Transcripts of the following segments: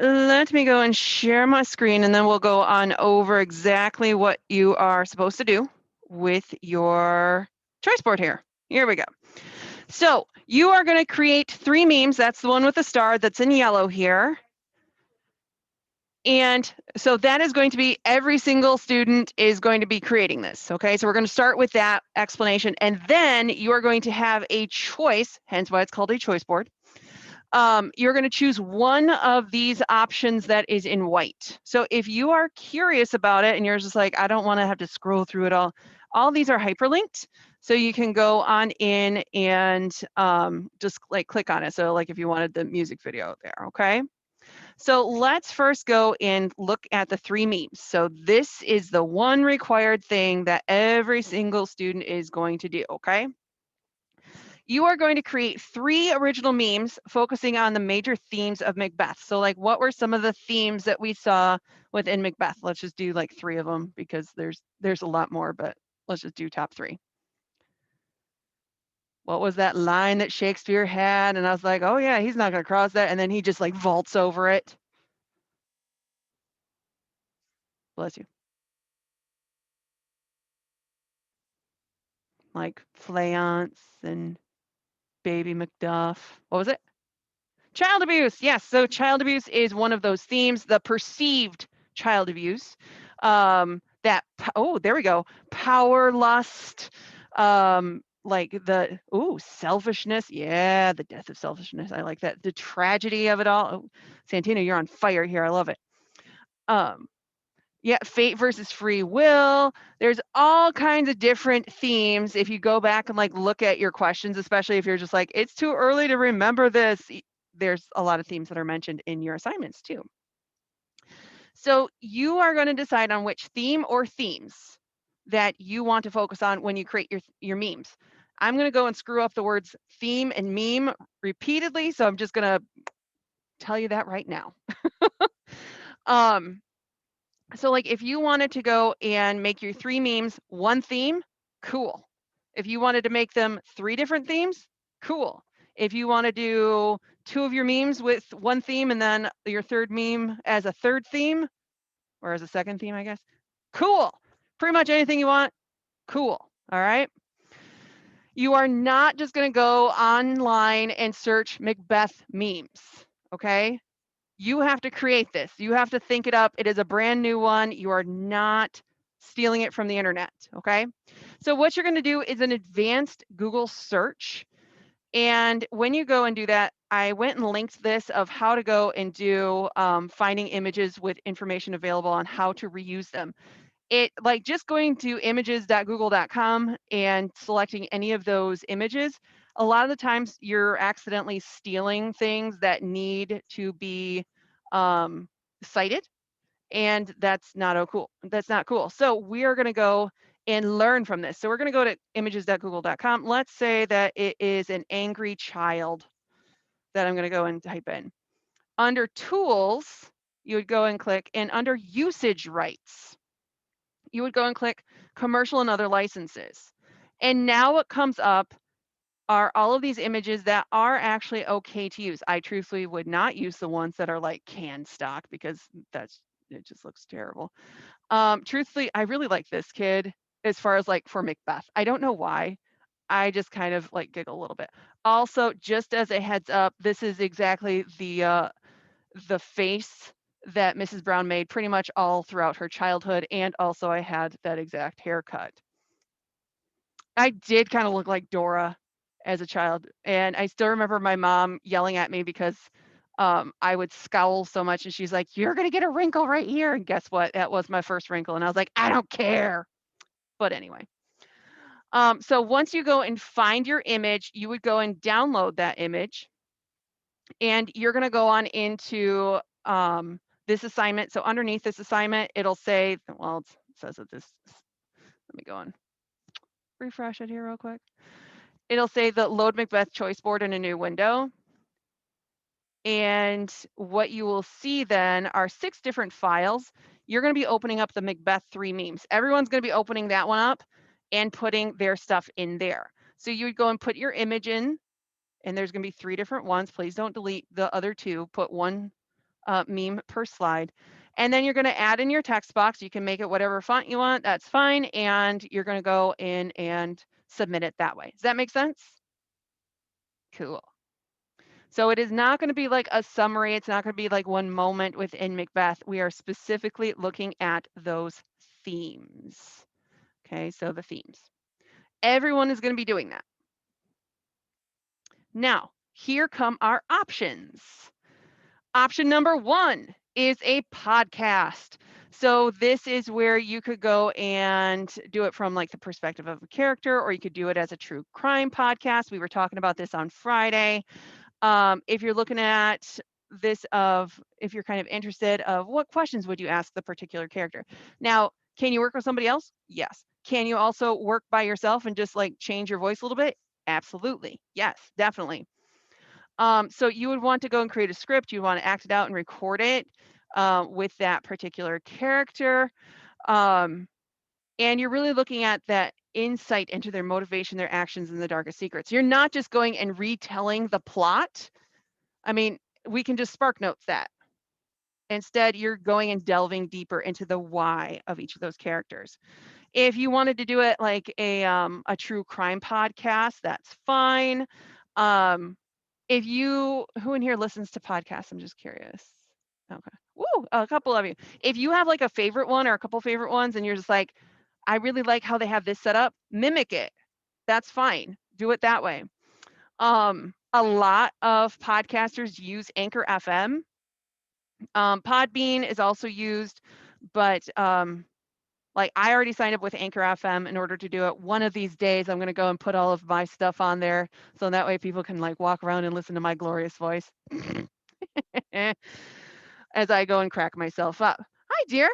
let me go and share my screen, and then we'll go on over exactly what you are supposed to do with your choice board here. Here we go. So you are going to create 3 memes. That's the one with the star that's in yellow here. And so that is going to be every single student is going to be creating this. Okay, so we're going to start with that explanation, and then you are going to have a choice, hence why it's called a choice board. You're going to choose one of these options that is in white. So if you are curious about it and you're just like, I don't want to have to scroll through it all these are hyperlinked. So you can go on in and just like click on it. So like if you wanted the music video there, okay? So let's first go and look at the 3 memes. So this is the one required thing that every single student is going to do, okay? You are going to create 3 original memes focusing on the major themes of Macbeth. So like what were some of the themes that we saw within Macbeth? Let's just do like 3 of them because there's a lot more, but let's just do top 3. What was that line that Shakespeare had? And I was like, oh yeah, he's not going to cross that. And then he just like vaults over it. Bless you. Like Fleance and Baby Macduff. What was it? Child abuse. Yes. So child abuse is one of those themes, the perceived child abuse. There we go. Power, lust, like the, selfishness. Yeah, the death of selfishness. I like that. The tragedy of it all. Oh, Santino, you're on fire here. I love it. Yeah, fate versus free will. There's all kinds of different themes. If you go back and like look at your questions, especially if you're just like, it's too early to remember this, there's a lot of themes that are mentioned in your assignments too. So you are going to decide on which theme or themes that you want to focus on when you create your memes. I'm going to go and screw up the words theme and meme repeatedly, so I'm just going to tell you that right now. So like if you wanted to go and make your 3 memes one theme, cool. If you wanted to make them 3 different themes, cool. If you want to do 2 of your memes with one theme and then your 3rd meme as a 3rd theme or as a 2nd theme, I guess, cool. Pretty much anything you want, cool. All right. You are not just going to go online and search Macbeth memes. Okay. You have to create this. You have to think it up. It is a brand new one. You are not stealing it from the internet, okay? So what you're going to do is an advanced Google search. And when you go and do that, I went and linked this of how to go and do finding images with information available on how to reuse them. It like just going to images.google.com and selecting any of those images. A lot of the times you're accidentally stealing things that need to be cited, and that's not cool. That's not cool. So we are going to go and learn from this. So we're going to go to images.google.com. Let's say that it is an angry child that I'm going to go and type in. Under tools, you would go and click, and under usage rights, you would go and click commercial and other licenses. And now what comes up are all of these images that are actually okay to use. I truthfully would not use the ones that are like canned stock because it just looks terrible. Truthfully, I really like this kid as far as like for Macbeth. I don't know why. I just kind of like giggle a little bit. Also, just as a heads up, this is exactly the face that Mrs. Brown made pretty much all throughout her childhood, and also I had that exact haircut. I did kind of look like Dora as a child, and I still remember my mom yelling at me because I would scowl so much, and she's like, "You're gonna get a wrinkle right here," and guess what? That was my first wrinkle, and I was like, "I don't care." But anyway, so once you go and find your image, you would go and download that image, and you're gonna go on into this assignment. So underneath this assignment, it'll say, well, it says that this. Let me go and refresh it here real quick. It'll say the load Macbeth choice board in a new window. And what you will see then are 6 different files. You're going to be opening up the Macbeth 3 memes. Everyone's going to be opening that one up and putting their stuff in there. So you would go and put your image in, and there's going to be 3 different ones. Please don't delete the other 2. Put one meme per slide. And then you're going to add in your text box. You can make it whatever font you want. That's fine. And you're going to go in and submit it that way. Does that make sense? Cool. So it is not going to be like a summary. It's not going to be like one moment within Macbeth. We are specifically looking at those themes. Okay, so the themes. Everyone is going to be doing that. Now, here come our options. Option number 1 is a podcast. So this is where you could go and do it from like the perspective of a character, or you could do it as a true crime podcast. We were talking about this on Friday. If you're looking at this if you're kind of interested of what questions would you ask the particular character. Now, can you work with somebody else? Yes. Can you also work by yourself and just like change your voice a little bit? Absolutely. Yes, definitely. So you would want to go and create a script. You want to act it out and record it with that particular character. And you're really looking at that insight into their motivation, their actions, and the darkest secrets. You're not just going and retelling the plot. I mean, we can just spark notes that. Instead, you're going and delving deeper into the why of each of those characters. If you wanted to do it like a true crime podcast, that's fine. Who in here listens to podcasts? I'm just curious. Okay. Woo, a couple of you. If you have like a favorite one or a couple favorite ones and you're just like, I really like how they have this set up, mimic it. That's fine. Do it that way. A lot of podcasters use Anchor FM. Podbean is also used, but like I already signed up with Anchor FM in order to do it. One of these days, I'm going to go and put all of my stuff on there. So that way people can like walk around and listen to my glorious voice as I go and crack myself up. Hi, dear.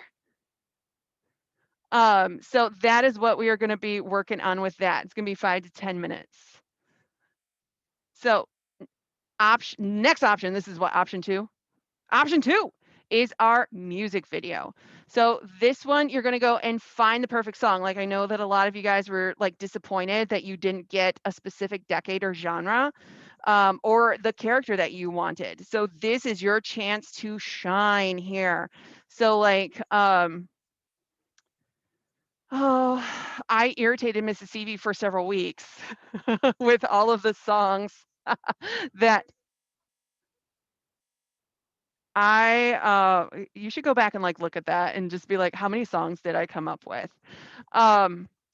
So that is what we are going to be working on with that. It's going to be 5 to 10 minutes. So next option, this is what option 2. Option 2 is our music video. So this one, you're going to go and find the perfect song. Like I know that a lot of you guys were like disappointed that you didn't get a specific decade or genre or the character that you wanted. So this is your chance to shine here. So like, I irritated Mrs. Stevie for several weeks with all of the songs that you should go back and like look at that and just be like, how many songs did I come up with?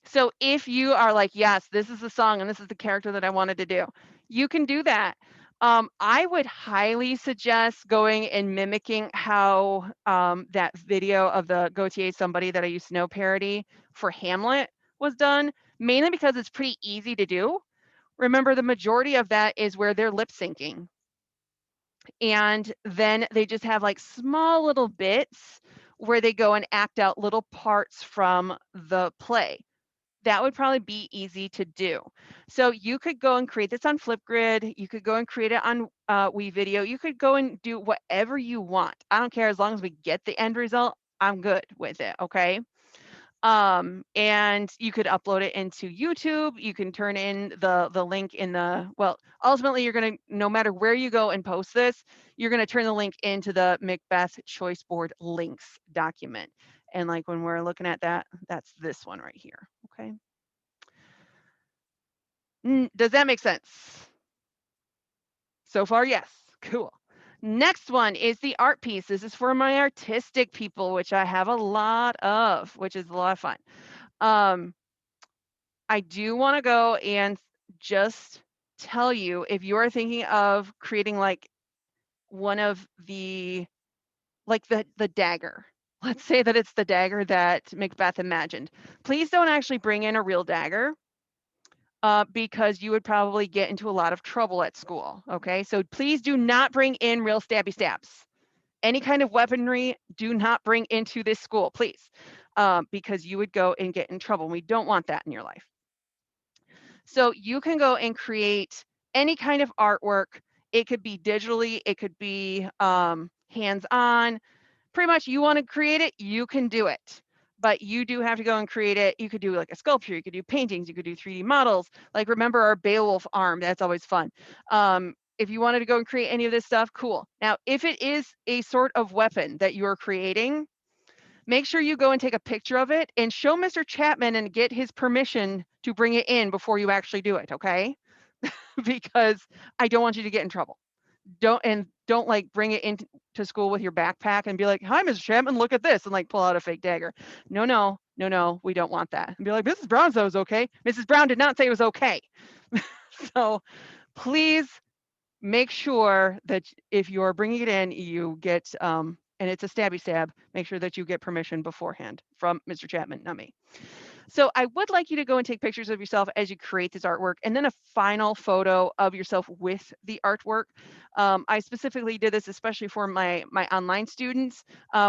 So if you are like, yes, this is the song and this is the character that I wanted to do, you can do that. I would highly suggest going and mimicking how that video of the Gautier Somebody That I Used to Know parody for Hamlet was done, mainly because it's pretty easy to do. Remember, the majority of that is where they're lip syncing. And then they just have like small little bits where they go and act out little parts from the play. That would probably be easy to do. So you could go and create this on Flipgrid. You could go and create it on WeVideo. You could go and do whatever you want. I don't care, as long as we get the end result, I'm good with it, okay? And you could upload it into YouTube. You can turn in the link in ultimately you're going to, no matter where you go and post this, you're going to turn the link into the Macbeth choice board links document. And like when we're looking at that, that's this one right here. Okay. Does that make sense? So far, yes. Cool. Next one is the art piece. This is for my artistic people, which I have a lot of, which is a lot of fun. I do want to go and just tell you, if you're thinking of creating like one of the dagger, let's say that it's the dagger that Macbeth imagined. Please don't actually bring in a real dagger because you would probably get into a lot of trouble at school. Okay, so please do not bring in real stabby stabs. Any kind of weaponry, do not bring into this school, please, because you would go and get in trouble. We don't want that in your life. So you can go and create any kind of artwork. It could be digitally, it could be hands-on. Pretty much you want to create it, you can do it. But you do have to go and create it. You could do like a sculpture, you could do paintings, you could do 3D models. Like remember our Beowulf arm, that's always fun. if you wanted to go and create any of this stuff, cool. Now, if it is a sort of weapon that you're creating, make sure you go and take a picture of it and show Mr. Chapman and get his permission to bring it in before you actually do it, okay? Because I don't want you to get in trouble. Don't like bring it into school with your backpack and be like, "Hi, Mr. Chapman, look at this," and like pull out a fake dagger. No, no, no, no, we don't want that. And be like, "Mrs. Brown said it was okay." Mrs. Brown did not say it was okay. So please make sure that if you're bringing it in, you get and it's a stabby stab, make sure that you get permission beforehand from Mr. Chapman, not me. So I would like you to go and take pictures of yourself as you create this artwork, and then a final photo of yourself with the artwork. I specifically did this especially for my online students,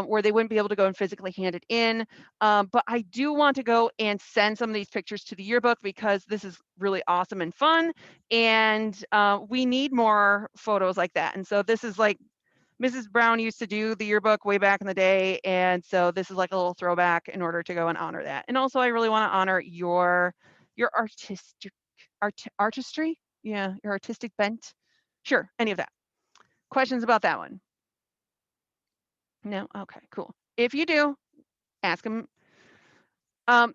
where they wouldn't be able to go and physically hand it in. But I do want to go and send some of these pictures to the yearbook because this is really awesome and fun, and we need more photos like that. And so this is like Mrs. Brown used to do the yearbook way back in the day, and so this is like a little throwback in order to go and honor that. And also, I really want to honor your artistry, yeah, your artistic bent. Sure, any of that. Questions about that one? No? Okay, cool. If you do, ask them.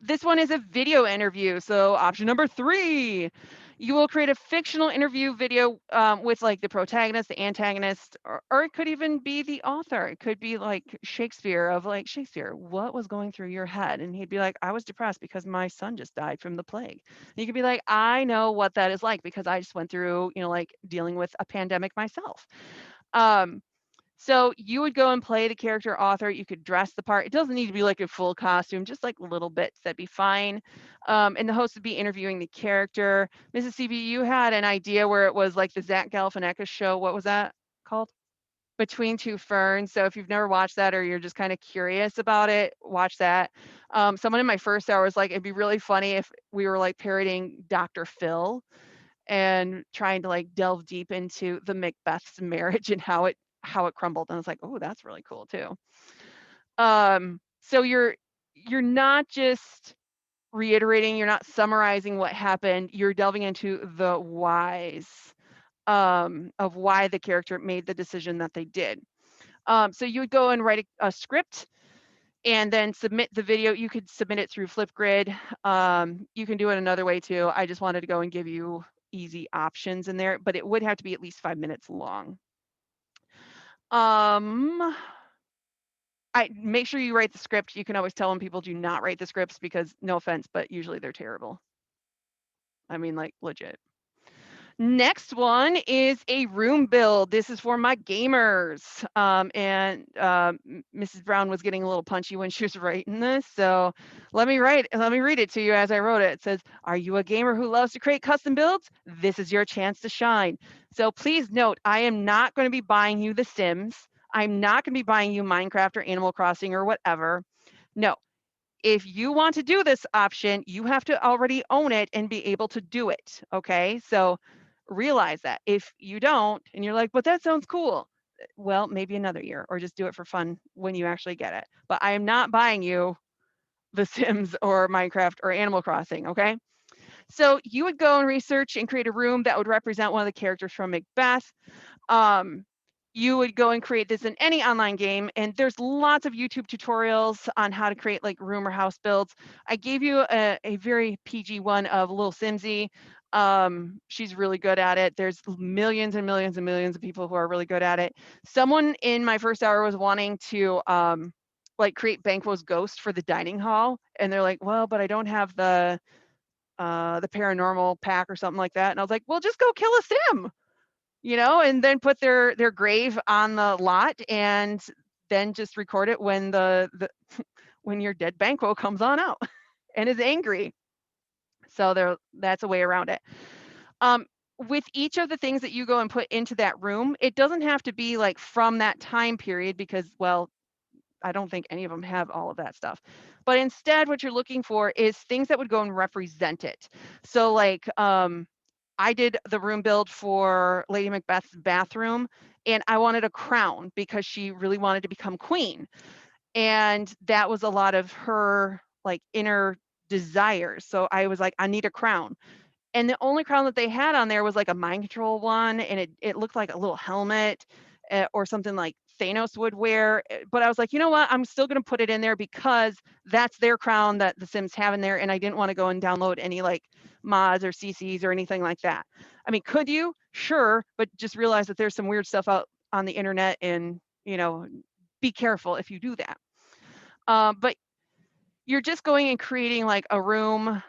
This one is a video interview. So option number 3, you will create a fictional interview video with like the protagonist, the antagonist, or it could even be the author. It could be like Shakespeare of like, "Shakespeare, what was going through your head?" And he'd be like, "I was depressed because my son just died from the plague." And you could be like, "I know what that is like because I just went through, like dealing with a pandemic myself." Um, so you would go and play the character author. You could dress the part. It doesn't need to be like a full costume, just like little bits. That'd be fine. And the host would be interviewing the character. Mrs. CB, you had an idea where it was like the Zach Galifianakis show. What was that called? Between Two Ferns. So if you've never watched that or you're just kind of curious about it, watch that. Someone in my first hour was like, it'd be really funny if we were like parodying Dr. Phil and trying to like delve deep into the Macbeth's marriage and how it crumbled. And I was like, oh, that's really cool too. So you're not just reiterating, you're not summarizing what happened, you're delving into the whys of why the character made the decision that they did. So you would go and write a script and then submit the video. You could submit it through Flipgrid. You can do it another way too. I just wanted to go and give you easy options in there, but it would have to be at least 5 minutes long. I make sure you write the script. You can always tell when people do not write the scripts because no offense, but usually they're terrible. I mean, like legit. Next one is a room build. This is for my gamers. Mrs. Brown was getting a little punchy when she was writing this. So let me read it to you as I wrote it. It says, "Are you a gamer who loves to create custom builds? This is your chance to shine." So please note, I am not going to be buying you The Sims. I'm not going to be buying you Minecraft or Animal Crossing or whatever. No, if you want to do this option, you have to already own it and be able to do it. Okay. So realize that if you don't, and you're like, "But that sounds cool." Well, maybe another year, or just do it for fun when you actually get it. But I am not buying you The Sims or Minecraft or Animal Crossing. Okay. So you would go and research and create a room that would represent one of the characters from Macbeth. Um, you would go and create this in any online game, and there's lots of YouTube tutorials on how to create like room or house builds. I gave you a very PG one of Little Simsy. She's really good at it. There's millions and millions and millions of people who are really good at it. Someone in my first hour was wanting to like create Banquo's ghost for the dining hall, and they're like, "Well, but I don't have the paranormal pack or something like that." And I was like, "Well, just go kill a sim." And then put their grave on the lot and then just record it when the when your dead Banquo comes on out and is angry. So that's a way around it. With each of the things that you go and put into that room, it doesn't have to be like from that time period because, well, I don't think any of them have all of that stuff. But instead, what you're looking for is things that would go and represent it. So like, I did the room build for Lady Macbeth's bathroom, and I wanted a crown because she really wanted to become queen. And that was a lot of her like inner desires. So I was like, I need a crown. And the only crown that they had on there was like a mind control one, and it looked like a little helmet, or something like Thanos would wear. But I was like, you know what? I'm still gonna put it in there because that's their crown that the Sims have in there, and I didn't want to go and download any like mods or CCs or anything like that. I mean, could you? Sure, but just realize that there's some weird stuff out on the internet, and be careful if you do that. But you're just going and creating like a room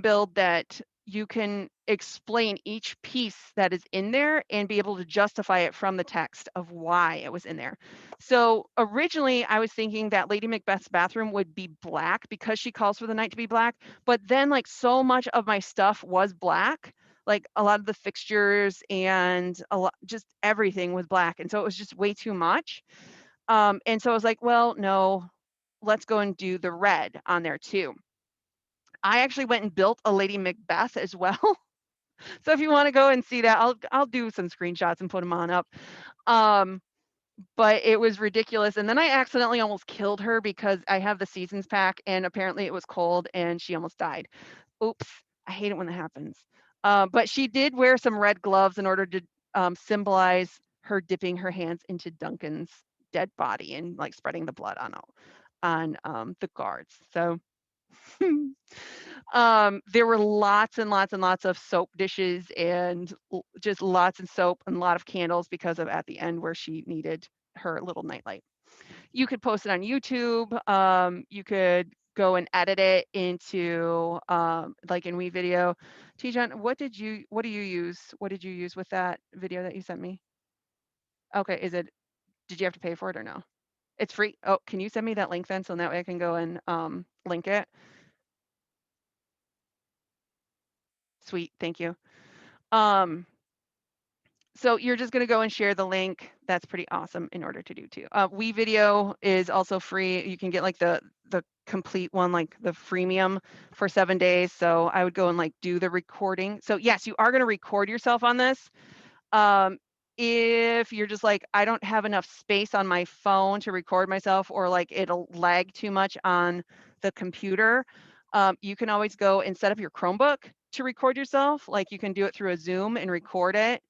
build that you can explain each piece that is in there and be able to justify it from the text of why it was in there. So originally I was thinking that Lady Macbeth's bathroom would be black because she calls for the night to be black, but then like so much of my stuff was black, like a lot of the fixtures and a lot, just everything was black, and so it was just way too much. And so I was like, well, no, let's go and do the red on there too. I actually went and built a Lady Macbeth as well. So if you want to go and see that, I'll do some screenshots and put them on up. Um, but it was ridiculous. And then I accidentally almost killed her because I have the seasons pack, and apparently it was cold and she almost died. Oops, I hate it when that happens. But she did wear some red gloves in order to symbolize her dipping her hands into Duncan's dead body and like spreading the blood on the guards. So there were lots and lots and lots of soap dishes and just lots of soap and a lot of candles because of at the end where she needed her little nightlight. You could post it on YouTube. You could go and edit it into like in WeVideo. Tijan, what do you use? What did you use with that video that you sent me? Okay, did you have to pay for it or no? It's free. Oh, can you send me that link then so that way I can go and link it? Sweet, thank you. Um, So you're just gonna go and share the link. That's pretty awesome in order to do too. WeVideo is also free. You can get like the complete one, like the freemium for 7 days. So I would go and like do the recording. So yes, you are gonna record yourself on this. Um, if you're just like, I don't have enough space on my phone to record myself, or like it'll lag too much on the computer, you can always go and set up your Chromebook to record yourself. Like you can do it through a Zoom and record it,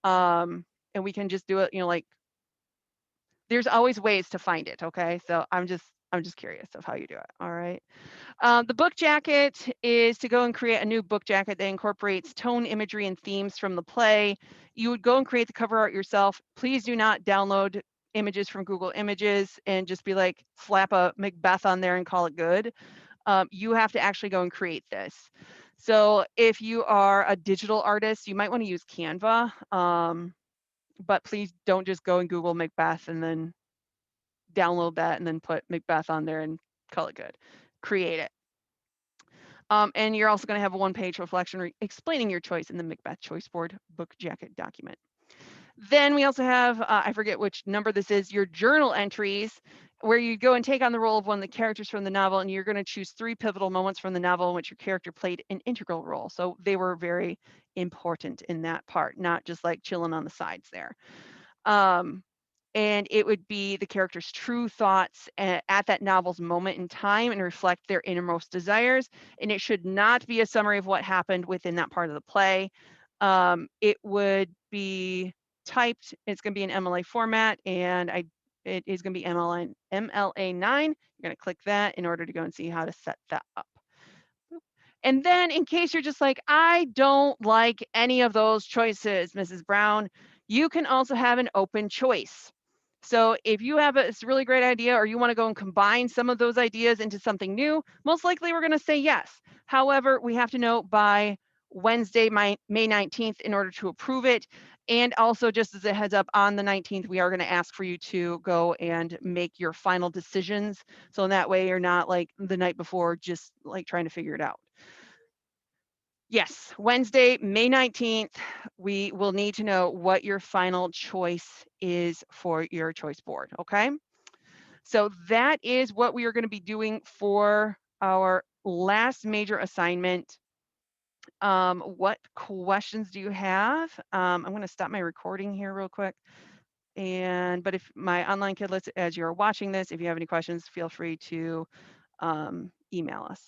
and we can just do it, like there's always ways to find it. Okay, so I'm just curious of how you do it. All right. The book jacket is to go and create a new book jacket that incorporates tone, imagery, and themes from the play. You would go and create the cover art yourself. Please do not download images from Google Images and just be like slap a Macbeth on there and call it good. You have to actually go and create this. So if you are a digital artist, you might want to use Canva. But please don't just go and Google Macbeth and then download that and then put Macbeth on there and call it good. Create it. And you're also going to have a one-page reflection explaining your choice in the Macbeth choice board book jacket document. Then we also have, I forget which number this is, your journal entries, where you go and take on the role of one of the characters from the novel, and you're going to choose 3 pivotal moments from the novel in which your character played an integral role. So they were very important in that part, not just like chilling on the sides there. Um, and it would be the character's true thoughts at that novel's moment in time and reflect their innermost desires. And it should not be a summary of what happened within that part of the play. It would be typed. It's going to be an MLA format, and it is going to be MLA9. You're going to click that in order to go and see how to set that up. And then in case you're just like, I don't like any of those choices, Mrs. Brown, you can also have an open choice. So if you have a really great idea, or you want to go and combine some of those ideas into something new, most likely we're going to say yes. However, we have to know by Wednesday, May 19th, in order to approve it. And also, just as a heads up, on the 19th, we are going to ask for you to go and make your final decisions. So in that way, you're not like the night before just like trying to figure it out. Yes, Wednesday, May 19th, we will need to know what your final choice is for your choice board, okay? So that is what we are going to be doing for our last major assignment. What questions do you have? I'm going to stop my recording here real quick. But if my online kidlets, as you're watching this, if you have any questions, feel free to email us.